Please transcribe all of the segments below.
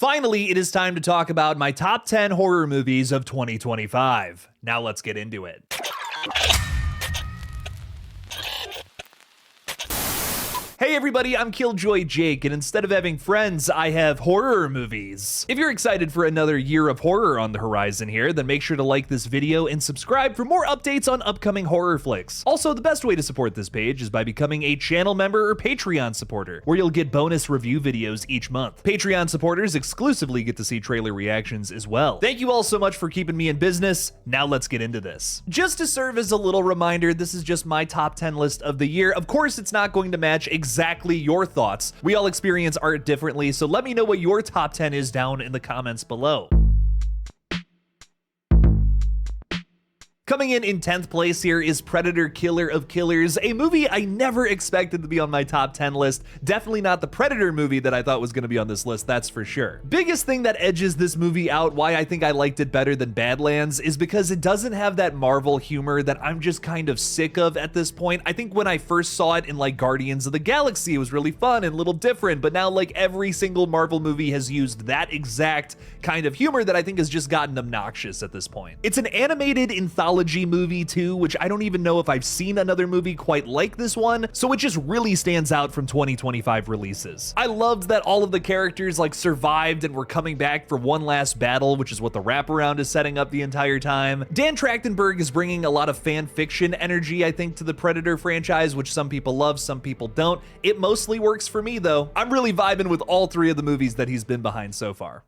Finally, it is time to talk about my top 10 horror movies of 2025. Now let's get into it. Hey everybody, I'm Killjoy Jake, and instead of having friends, I have horror movies. If you're excited for another year of horror on the horizon here, then make sure to like this video and subscribe for more updates on upcoming horror flicks. Also, the best way to support this page is by becoming a channel member or Patreon supporter, where you'll get bonus review videos each month. Patreon supporters exclusively get to see trailer reactions as well. Thank you all so much for keeping me in business. Now let's get into this. Just to serve as a little reminder, this is just my top 10 list of the year. Of course, it's not going to match exactly your thoughts. We all experience art differently, so let me know what your top 10 is down in the comments below. Coming in 10th place here is Predator: Killer of Killers, a movie I never expected to be on my top 10 list. Definitely not the Predator movie that I thought was going to be on this list, that's for sure. Biggest thing that edges this movie out, why I think I liked it better than Badlands, is because it doesn't have that Marvel humor that I'm just kind of sick of at this point. I think when I first saw it in like Guardians of the Galaxy, it was really fun and a little different, but now like every single Marvel movie has used that exact kind of humor that I think has just gotten obnoxious at this point. It's an animated anthology movie too, which I don't even know if I've seen another movie quite like this one, so it just really stands out from 2025 releases. I loved that all of the characters like survived and were coming back for one last battle, which is what the wraparound is setting up the entire time. Dan Trachtenberg is bringing a lot of fan fiction energy, I think, to the Predator franchise, which some people love, some people don't. It mostly works for me though. I'm really vibing with all three of the movies that he's been behind so far.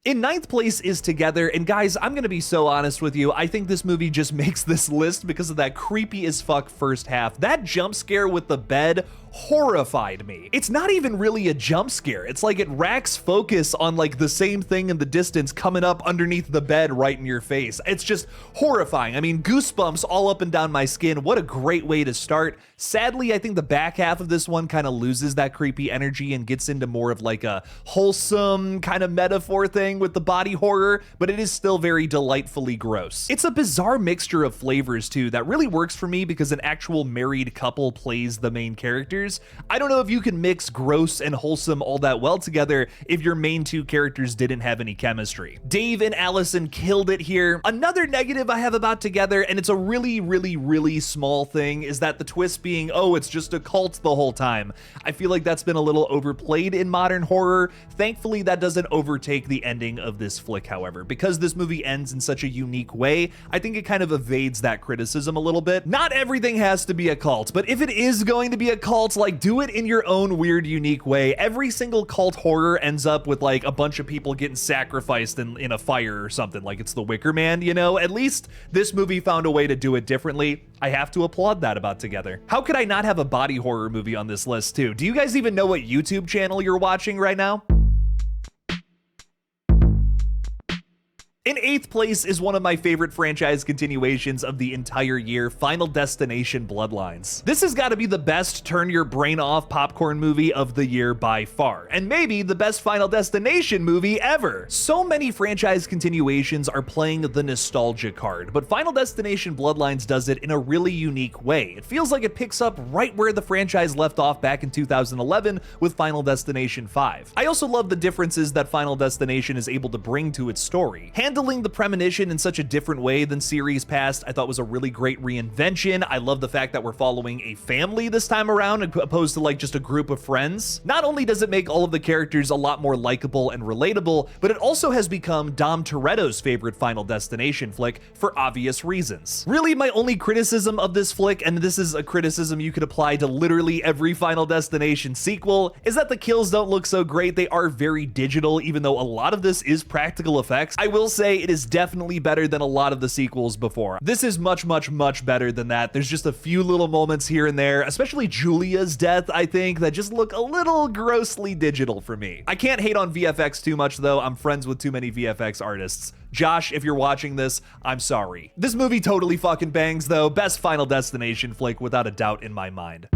In 9th place is Together, and guys, I'm gonna be so honest with you, I think this movie just makes this list because of that creepy as fuck first half. That jump scare with the bed horrified me. It's not even really a jump scare. It's like it racks focus on like the same thing in the distance coming up underneath the bed right in your face. It's just horrifying. I mean, goosebumps all up and down my skin. What a great way to start. Sadly, I think the back half of this one kind of loses that creepy energy and gets into more of like a wholesome kind of metaphor thing with the body horror, but it is still very delightfully gross. It's a bizarre mixture of flavors too that really works for me because an actual married couple plays the main characters. I don't know if you can mix gross and wholesome all that well together if your main two characters didn't have any chemistry. Dave and Allison killed it here. Another negative I have about Together, and it's a really small thing, is that the twist being, oh, it's just a cult the whole time. I feel like that's been a little overplayed in modern horror. Thankfully, that doesn't overtake the ending of this flick, however. Because this movie ends in such a unique way, I think it kind of evades that criticism a little bit. Not everything has to be a cult, but if it is going to be a cult, like, do it in your own weird, unique way. Every single cult horror ends up with like a bunch of people getting sacrificed in a fire or something, like it's the Wicker Man, you know? At least this movie found a way to do it differently. I have to applaud that about Together. How could I not have a body horror movie on this list too? Do you guys even know what YouTube channel you're watching right now? In 8th place is one of my favorite franchise continuations of the entire year, Final Destination: Bloodlines. This has got to be the best turn your brain off popcorn movie of the year by far, and maybe the best Final Destination movie ever. So many franchise continuations are playing the nostalgia card, but Final Destination: Bloodlines does it in a really unique way. It feels like it picks up right where the franchise left off back in 2011 with Final Destination 5. I also love the differences that Final Destination is able to bring to its story. Handling the premonition in such a different way than series past, I thought was a really great reinvention. I love the fact that we're following a family this time around opposed to like just a group of friends. Not only does it make all of the characters a lot more likable and relatable, but it also has become Dom Toretto's favorite Final Destination flick for obvious reasons. Really, my only criticism of this flick, and this is a criticism you could apply to literally every Final Destination sequel, is that the kills don't look so great. They are very digital, even though a lot of this is practical effects. I will say it is definitely better than a lot of the sequels before. This is much better than that. There's just a few little moments here and there, especially Julia's death, I think, that just look a little grossly digital for me. I can't hate on VFX too much though. I'm friends with too many VFX artists. Josh, if you're watching this, I'm sorry. This movie totally fucking bangs though. Best Final Destination flick without a doubt in my mind.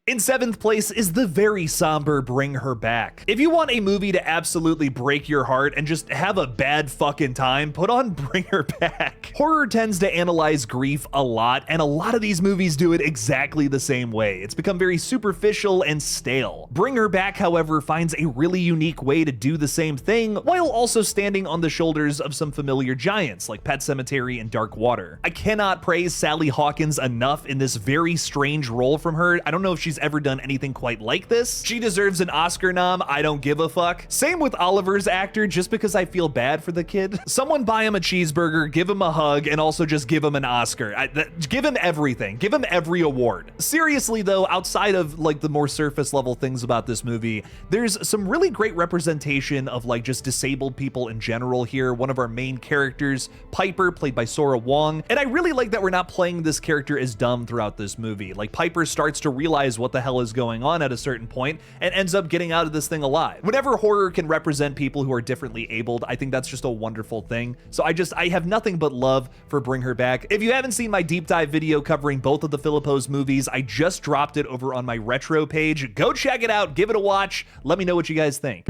In 7th place is the very somber Bring Her Back. If you want a movie to absolutely break your heart and just have a bad fucking time, put on Bring Her Back. Horror tends to analyze grief a lot, and a lot of these movies do it exactly the same way. It's become very superficial and stale. Bring Her Back, however, finds a really unique way to do the same thing, while also standing on the shoulders of some familiar giants like Pet Sematary and Dark Water. I cannot praise Sally Hawkins enough in this very strange role from her. I don't know if she's ever done anything quite like this. She deserves an Oscar nom, I don't give a fuck. Same with Oliver's actor, just because I feel bad for the kid. Someone buy him a cheeseburger, give him a hug, and also just give him an Oscar. Give him everything. Give him every award. Seriously though, outside of like the more surface level things about this movie, there's some really great representation of like just disabled people in general here. One of our main characters, Piper, played by Sora Wong, and I really like that we're not playing this character as dumb throughout this movie. Like Piper starts to realize what the hell is going on at a certain point and ends up getting out of this thing alive. Whenever horror can represent people who are differently abled, I think that's just a wonderful thing. So I have nothing but love for Bring Her Back. If you haven't seen my deep dive video covering both of the Philippos movies, I just dropped it over on my retro page. Go check it out, give it a watch. Let me know what you guys think.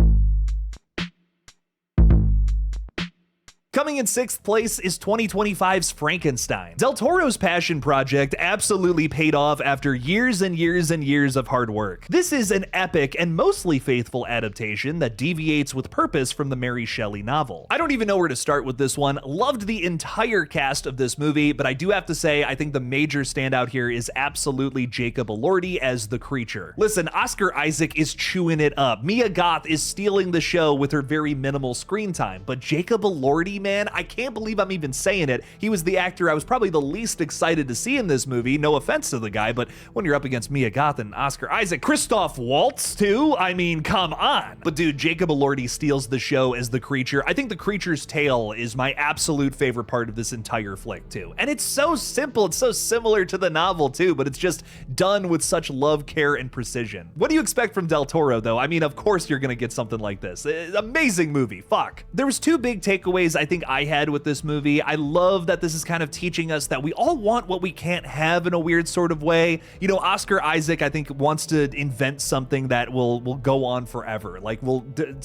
Coming in 6th place is 2025's Frankenstein. Del Toro's passion project absolutely paid off after years and years and years of hard work. This is an epic and mostly faithful adaptation that deviates with purpose from the Mary Shelley novel. I don't even know where to start with this one. Loved the entire cast of this movie, but I do have to say I think the major standout here is absolutely Jacob Elordi as the creature. Listen, Oscar Isaac is chewing it up. Mia Goth is stealing the show with her very minimal screen time, but Jacob Elordi, man, I can't believe I'm even saying it. He was the actor I was probably the least excited to see in this movie. No offense to the guy, but when you're up against Mia Goth and Oscar Isaac, Christoph Waltz too, I mean, come on. But dude, Jacob Elordi steals the show as the creature. I think the creature's tale is my absolute favorite part of this entire flick too. And it's so simple, it's so similar to the novel too, but it's just done with such love, care, and precision. What do you expect from Del Toro though? I mean, of course you're gonna get something like this. Amazing movie, fuck. There was two big takeaways I think I had with this movie. I love that this is kind of teaching us that we all want what we can't have in a weird sort of way. You know, Oscar Isaac, I think, wants to invent something that will go on forever, like will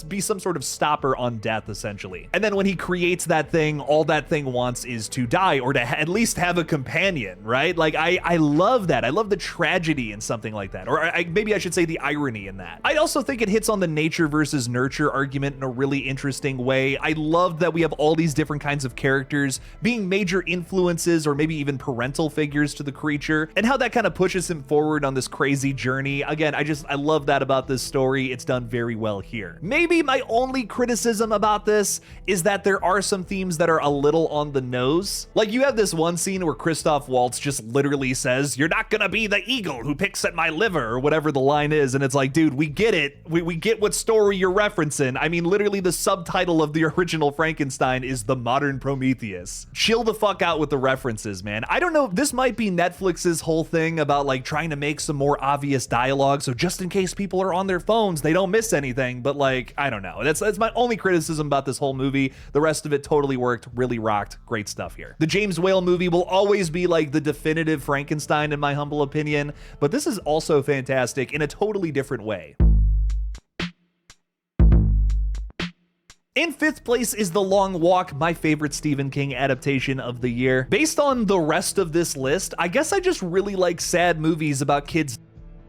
be some sort of stopper on death, essentially. And then when he creates that thing, all that thing wants is to die or to at least have a companion, right? Like, I love that. I love the tragedy in something like that. Or maybe I should say the irony in that. I also think it hits on the nature versus nurture argument in a really interesting way. I love that we have all these different kinds of characters being major influences or maybe even parental figures to the creature, and how that kind of pushes him forward on this crazy journey. Again, I love that about this story. It's done very well here. Maybe my only criticism about this is that there are some themes that are a little on the nose. Like, you have this one scene where Christoph Waltz just literally says, "You're not gonna be the eagle who picks at my liver," or whatever the line is, and it's like, dude, we get it. We get what story you're referencing. I mean, literally the subtitle of the original Frankenstein is The Modern Prometheus. Chill the fuck out with the references, man. I don't know, this might be Netflix's whole thing about like trying to make some more obvious dialogue, so just in case people are on their phones, they don't miss anything, but like, I don't know. That's my only criticism about this whole movie. The rest of it totally worked, really rocked, great stuff here. The James Whale movie will always be like the definitive Frankenstein in my humble opinion, but this is also fantastic in a totally different way. In 5th place is The Long Walk, my favorite Stephen King adaptation of the year. Based on the rest of this list, I guess I just really like sad movies about kids,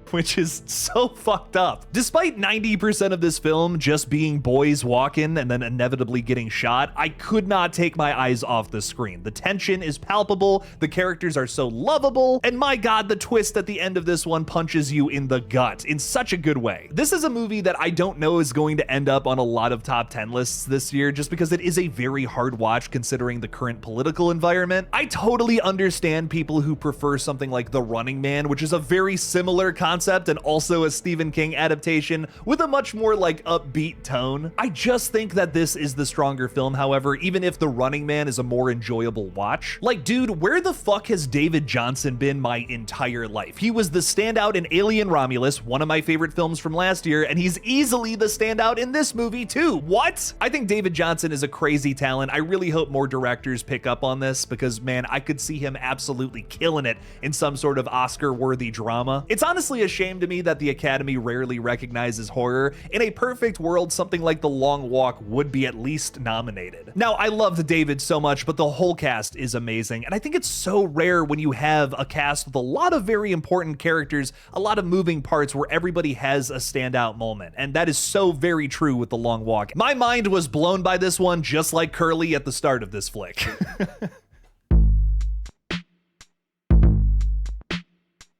which is so fucked up. Despite 90% of this film just being boys walking and then inevitably getting shot, I could not take my eyes off the screen. The tension is palpable, the characters are so lovable, and my god, the twist at the end of this one punches you in the gut in such a good way. This is a movie that I don't know is going to end up on a lot of top 10 lists this year, just because it is a very hard watch considering the current political environment. I totally understand people who prefer something like The Running Man, which is a very similar concept and also a Stephen King adaptation with a much more like upbeat tone. I just think that this is the stronger film, however, even if The Running Man is a more enjoyable watch. Like, dude, where the fuck has David Johnson been my entire life? He was the standout in Alien Romulus, one of my favorite films from last year, and he's easily the standout in this movie too. What? I think David Johnson is a crazy talent. I really hope more directors pick up on this because, man, I could see him absolutely killing it in some sort of Oscar-worthy drama. It's honestly really a shame to me that the Academy rarely recognizes horror. In a perfect world, something like The Long Walk would be at least nominated. Now, I loved David so much, but the whole cast is amazing, and I think it's so rare when you have a cast with a lot of very important characters, a lot of moving parts where everybody has a standout moment, and that is so very true with The Long Walk. My mind was blown by this one, just like Curly at the start of this flick.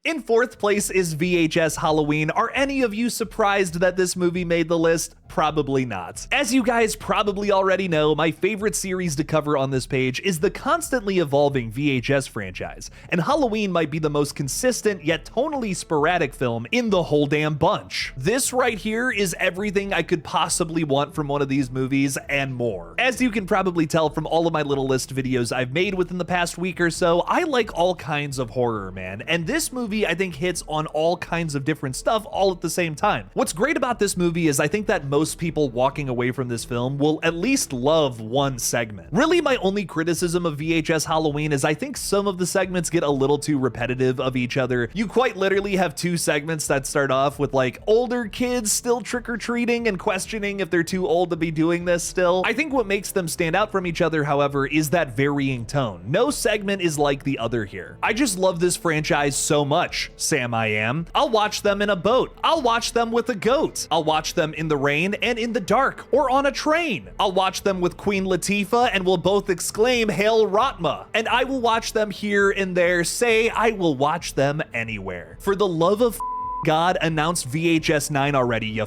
In fourth place is VHS Halloween. Are any of you surprised that this movie made the list? Probably not. As you guys probably already know, my favorite series to cover on this page is the constantly evolving VHS franchise, and Halloween might be the most consistent yet tonally sporadic film in the whole damn bunch. This right here is everything I could possibly want from one of these movies and more. As you can probably tell from all of my little list videos I've made within the past week or so, I like all kinds of horror, man, and this movie I think hits on all kinds of different stuff all at the same time. What's great about this movie is I think that most people walking away from this film will at least love one segment. Really, my only criticism of VHS Halloween is I think some of the segments get a little too repetitive of each other. You quite literally have two segments that start off with like older kids still trick-or-treating and questioning if they're too old to be doing this still. I think what makes them stand out from each other, however, is that varying tone. No segment is like the other here. I just love this franchise so much. Sam I Am. I'll watch them in a boat. I'll watch them with a goat. I'll watch them in the rain and in the dark or on a train. I'll watch them with Queen Latifah and we'll both exclaim, Hail Rotma. And I will watch them here and there say, I will watch them anywhere. For the love of God, announce VHS 9 already, you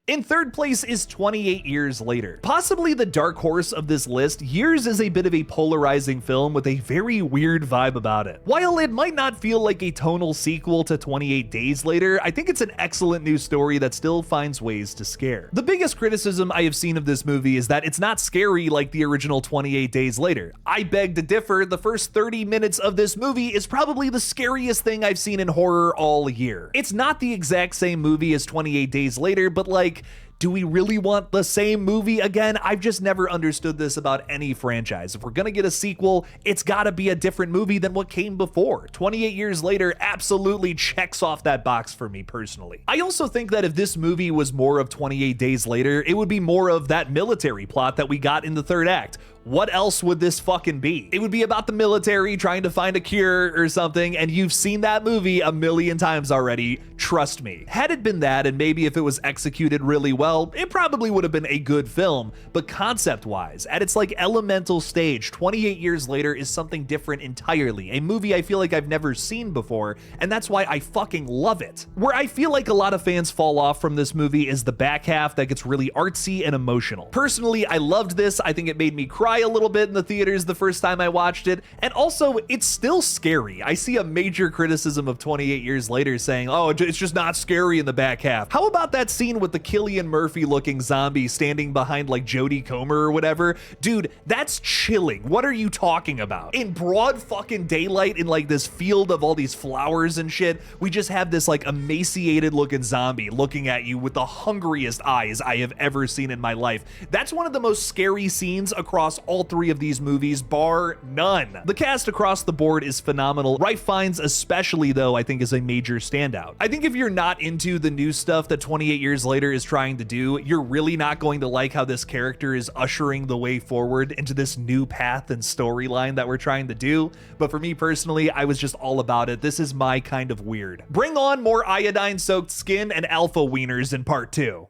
In third place is 28 Years Later. Possibly the dark horse of this list, Years is a bit of a polarizing film with a very weird vibe about it. While it might not feel like a tonal sequel to 28 Days Later, I think it's an excellent new story that still finds ways to scare. The biggest criticism I have seen of this movie is that it's not scary like the original 28 Days Later. I beg to differ. The first 30 minutes of this movie is probably the scariest thing I've seen in horror all year. It's not the exact same movie as 28 Days Later, but like, do we really want the same movie again? I've just never understood this about any franchise. If we're gonna get a sequel, it's gotta be a different movie than what came before. 28 Years Later absolutely checks off that box for me personally. I also think that if this movie was more of 28 Days Later, it would be more of that military plot that we got in the third act. What else would this fucking be? It would be about the military trying to find a cure or something, and you've seen that movie a million times already, trust me. Had it been that, and maybe if it was executed really well, it probably would have been a good film, but concept-wise, at its like elemental stage, 28 Years Later is something different entirely, a movie I feel like I've never seen before, and that's why I fucking love it. Where I feel like a lot of fans fall off from this movie is the back half that gets really artsy and emotional. Personally, I loved this. I think it made me cry a little bit in the theaters the first time I watched it, and also it's still scary. I see a major criticism of 28 Years Later saying, oh, it's just not scary in the back half. How about that scene with the Cillian Murphy looking zombie standing behind like Jodie Comer or whatever? Dude, that's chilling. What are you talking about? In broad fucking daylight in like this field of all these flowers and shit, we just have this like emaciated looking zombie looking at you with the hungriest eyes I have ever seen in my life. That's one of the most scary scenes across all three of these movies, bar none. The cast across the board is phenomenal. Ralph Fiennes especially, though, I think is a major standout. I think if you're not into the new stuff that 28 Years Later is trying to do, you're really not going to like how this character is ushering the way forward into this new path and storyline that we're trying to do. But for me personally, I was just all about it. This is my kind of weird. Bring on more iodine-soaked skin and alpha wieners in part 2.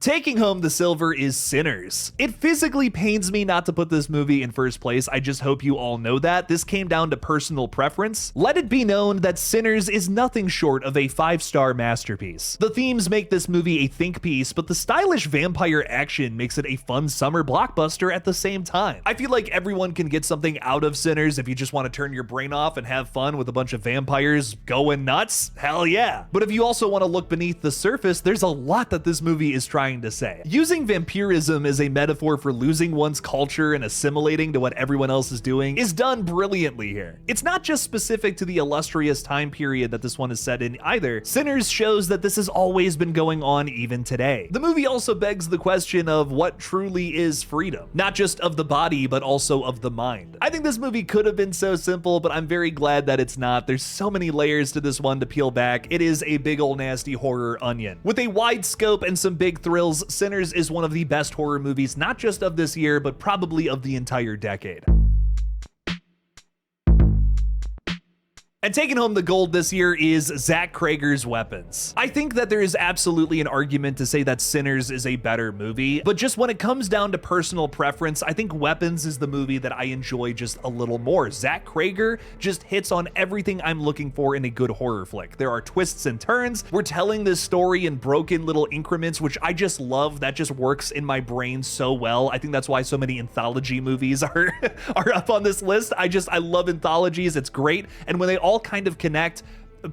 Taking home the silver is Sinners. It physically pains me not to put this movie in first place. I just hope you all know that. This came down to personal preference. Let it be known that Sinners is nothing short of a 5-star masterpiece. The themes make this movie a think piece, but the stylish vampire action makes it a fun summer blockbuster at the same time. I feel like everyone can get something out of Sinners if you just want to turn your brain off and have fun with a bunch of vampires going nuts. Hell yeah. But if you also want to look beneath the surface, there's a lot that this movie is trying trying to say. Using vampirism as a metaphor for losing one's culture and assimilating to what everyone else is doing is done brilliantly here. It's not just specific to the illustrious time period that this one is set in either. Sinners shows that this has always been going on even today. The movie also begs the question of what truly is freedom, not just of the body, but also of the mind. I think this movie could have been so simple, but I'm very glad that it's not. There's so many layers to this one to peel back. It is a big ol' nasty horror onion. With a wide scope and some big thrills, Sinners is one of the best horror movies, not just of this year, but probably of the entire decade. And taking home the gold this year is Zach Cregger's Weapons. I think that there is absolutely an argument to say that Sinners is a better movie, but just when it comes down to personal preference, I think Weapons is the movie that I enjoy just a little more. Zach Cregger just hits on everything I'm looking for in a good horror flick. There are twists and turns. We're telling this story in broken little increments, which I just love. That just works in my brain so well. I think that's why so many anthology movies are up on this list. I love anthologies. It's great. And when they all kind of connect,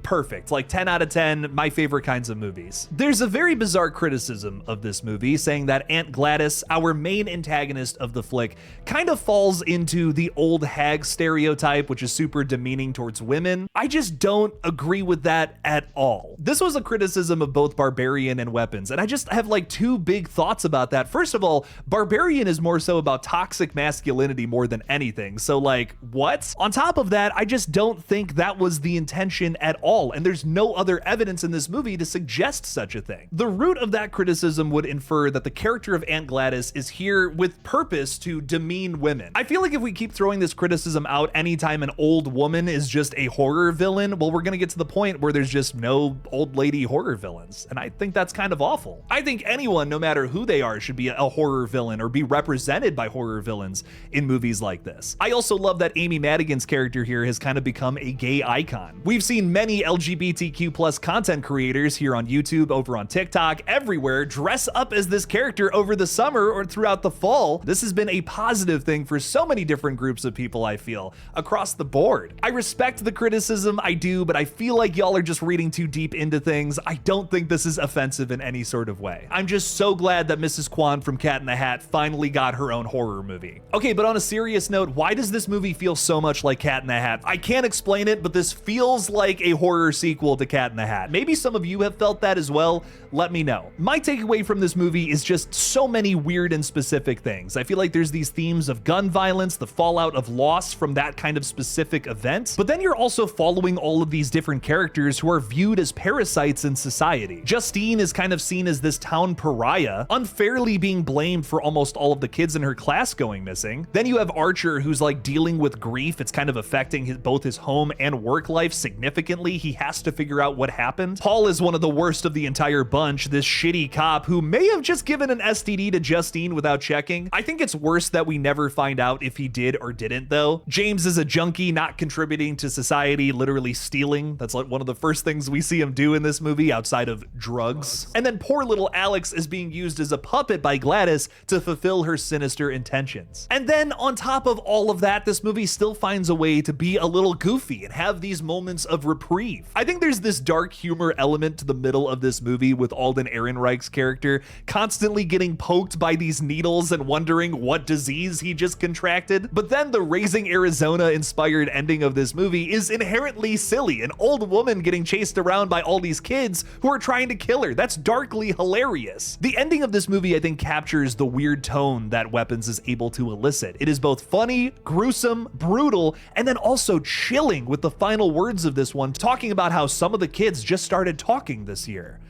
perfect. Like 10 out of 10, my favorite kinds of movies. There's a very bizarre criticism of this movie saying that Aunt Gladys, our main antagonist of the flick, kind of falls into the old hag stereotype, which is super demeaning towards women. I just don't agree with that at all. This was a criticism of both Barbarian and Weapons, and I just have like two big thoughts about that. First of all, Barbarian is more so about toxic masculinity more than anything. So like, what? On top of that, I just don't think that was the intention at all, and there's no other evidence in this movie to suggest such a thing. The root of that criticism would infer that the character of Aunt Gladys is here with purpose to demean women. I feel like if we keep throwing this criticism out anytime an old woman is just a horror villain, well, we're gonna get to the point where there's just no old lady horror villains, and I think that's kind of awful. I think anyone, no matter who they are, should be a horror villain or be represented by horror villains in movies like this. I also love that Amy Madigan's character here has kind of become a gay icon. We've seen many LGBTQ plus content creators here on YouTube, over on TikTok, everywhere dress up as this character over the summer or throughout the fall. This has been a positive thing for so many different groups of people, I feel, across the board. I respect the criticism, I do, but I feel like y'all are just reading too deep into things. I don't think this is offensive in any sort of way. I'm just so glad that Mrs. Kwan from Cat in the Hat finally got her own horror movie. Okay, but on a serious note, why does this movie feel so much like Cat in the Hat? I can't explain it, but this feels like a horror sequel to Cat in the Hat. Maybe some of you have felt that as well. Let me know. My takeaway from this movie is just so many weird and specific things. I feel like there's these themes of gun violence, the fallout of loss from that kind of specific event, but then you're also following all of these different characters who are viewed as parasites in society. Justine is kind of seen as this town pariah, unfairly being blamed for almost all of the kids in her class going missing. Then you have Archer, who's like dealing with grief. It's kind of affecting both his home and work life significantly. He has to figure out what happened. Paul is one of the worst of the entire bunch, this shitty cop who may have just given an STD to Justine without checking. I think it's worse that we never find out if he did or didn't though. James is a junkie, not contributing to society, literally stealing. That's like one of the first things we see him do in this movie outside of drugs. And then poor little Alex is being used as a puppet by Gladys to fulfill her sinister intentions. And then on top of all of that, this movie still finds a way to be a little goofy and have these moments of reprieve. I think there's this dark humor element to the middle of this movie with Alden Ehrenreich's character constantly getting poked by these needles and wondering what disease he just contracted. But then the Raising Arizona inspired ending of this movie is inherently silly. An old woman getting chased around by all these kids who are trying to kill her. That's darkly hilarious. The ending of this movie, I think, captures the weird tone that Weapons is able to elicit. It is both funny, gruesome, brutal, and then also chilling with the final words of this one, talking about how some of the kids just started talking this year.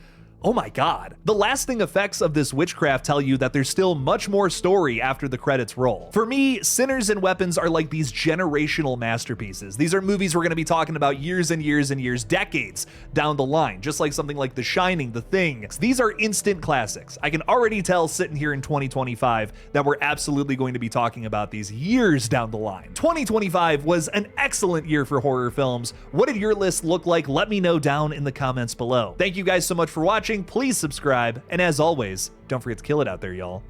Oh my God. The lasting effects of this witchcraft tell you that there's still much more story after the credits roll. For me, Sinners and Weapons are like these generational masterpieces. These are movies we're gonna be talking about years and years and years, decades down the line, just like something like The Shining, The Thing. These are instant classics. I can already tell sitting here in 2025 that we're absolutely going to be talking about these years down the line. 2025 was an excellent year for horror films. What did your list look like? Let me know down in the comments below. Thank you guys so much for watching. Please subscribe, and as always, don't forget to kill it out there, y'all.